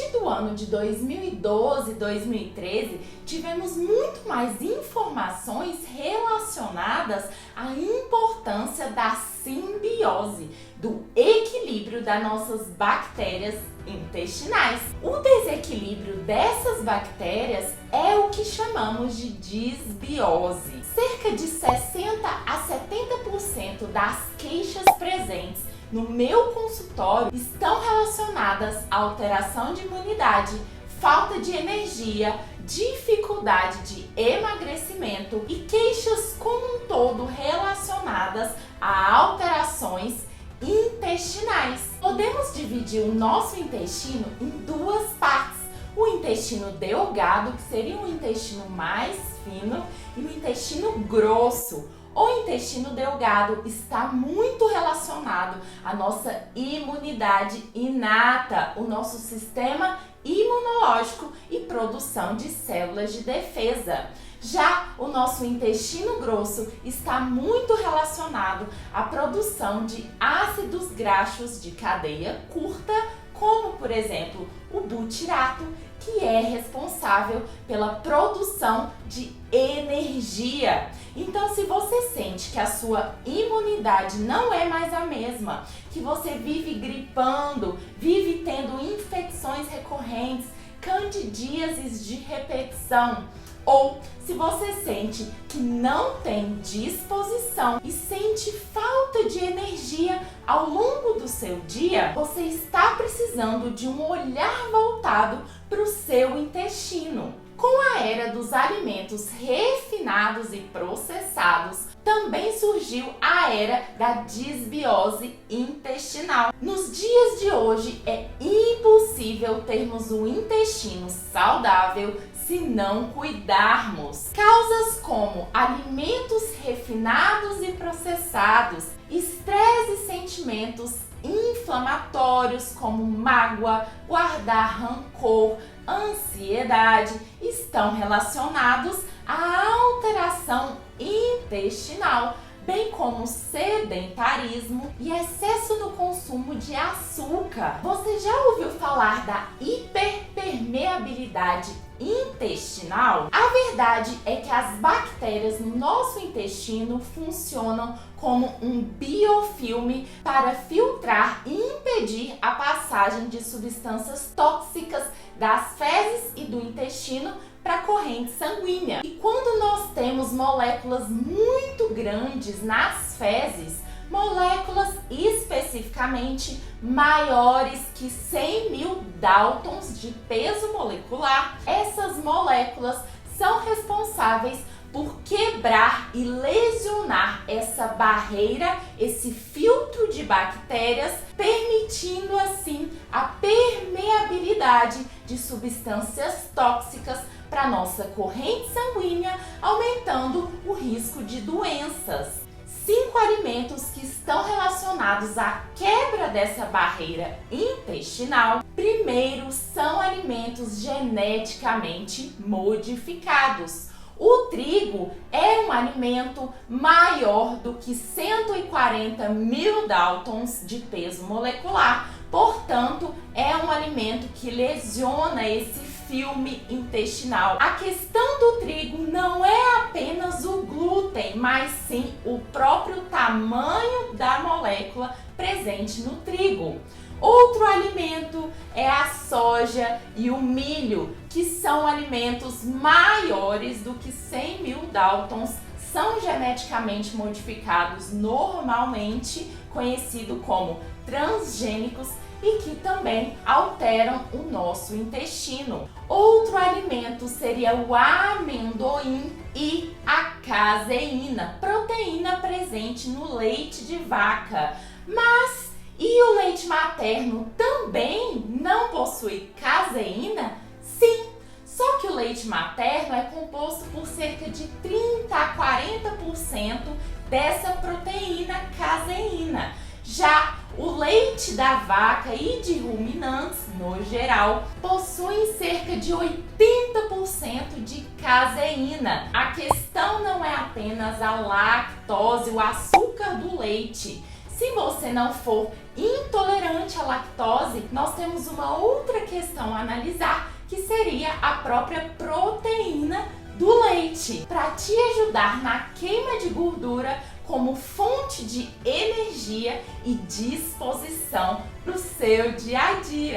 partir do ano de 2012 e 2013, tivemos muito mais informações relacionadas à importância da simbiose, do equilíbrio das nossas bactérias intestinais. O desequilíbrio dessas bactérias é o que chamamos de disbiose. Cerca de 60 a 70% das queixas presentes no meu consultório estão relacionadas à alteração de imunidade, falta de energia, dificuldade de emagrecimento e queixas como um todo relacionadas a alterações intestinais. Podemos dividir o nosso intestino em duas partes: o intestino delgado, que seria o intestino mais fino, e o intestino grosso. O intestino delgado está muito relacionado à nossa imunidade inata, o nosso sistema imunológico e produção de células de defesa. Já o nosso intestino grosso está muito relacionado à produção de ácidos graxos de cadeia curta, como por exemplo o butirato, que é responsável pela produção de energia. Então, se você sente que a sua imunidade não é mais a mesma, que você vive gripando, vive tendo infecções recorrentes, candidíases de repetição, ou se você sente que não tem disposição e sente falta de energia ao longo do seu dia, você está precisando de um olhar voltado para o seu intestino. Com a era dos alimentos refinados e processados, também surgiu a era da disbiose intestinal. Nos dias de hoje é impossível termos um intestino saudável se não cuidarmos. Causas como alimentos refinados e processados, estresse e sentimentos inflamatórios como mágoa, guardar rancor, ansiedade estão relacionados à alteração intestinal, bem como sedentarismo e excesso no consumo de açúcar. Você já ouviu falar da hiperpermeabilidade intestinal? A verdade é que as bactérias no nosso intestino funcionam como um biofilme para filtrar e impedir a passagem de substâncias tóxicas das fezes e do intestino para a corrente sanguínea. E quando nós temos moléculas muito grandes nas fezes, moléculas especificamente maiores que 100.000 Daltons de peso molecular, essas moléculas são responsáveis por quebrar e lesionar essa barreira, esse filtro de bactérias, permitindo assim a permeabilidade de substâncias tóxicas para nossa corrente sanguínea, aumentando o risco de doenças. 5 alimentos que estão relacionados à quebra dessa barreira intestinal. Primeiro, são alimentos geneticamente modificados. O trigo é um alimento maior do que 140.000 Daltons de peso molecular. Portanto, é um alimento que lesiona esse filme intestinal. A questão do trigo não é apenas o glúten, mas sim o próprio tamanho da molécula presente no trigo. Outro alimento é a soja e o milho, que são alimentos maiores do que 100.000 Daltons, são geneticamente modificados normalmente, conhecido como transgênicos, e que também alteram o nosso intestino. Outro alimento seria o amendoim e a caseína, proteína presente no leite de vaca. Mas e o leite materno também não possui caseína? Sim, só que o leite materno é composto por cerca de 30 a 40% dessa proteína caseína. Já o leite da vaca e de ruminantes, no geral, possuem cerca de 80% de caseína. A questão não é apenas a lactose, o açúcar do leite. Se você não for intolerante à lactose, nós temos uma outra questão a analisar, que seria a própria proteína do leite, para te ajudar na queima de gordura como fonte de energia e disposição para o seu dia a dia.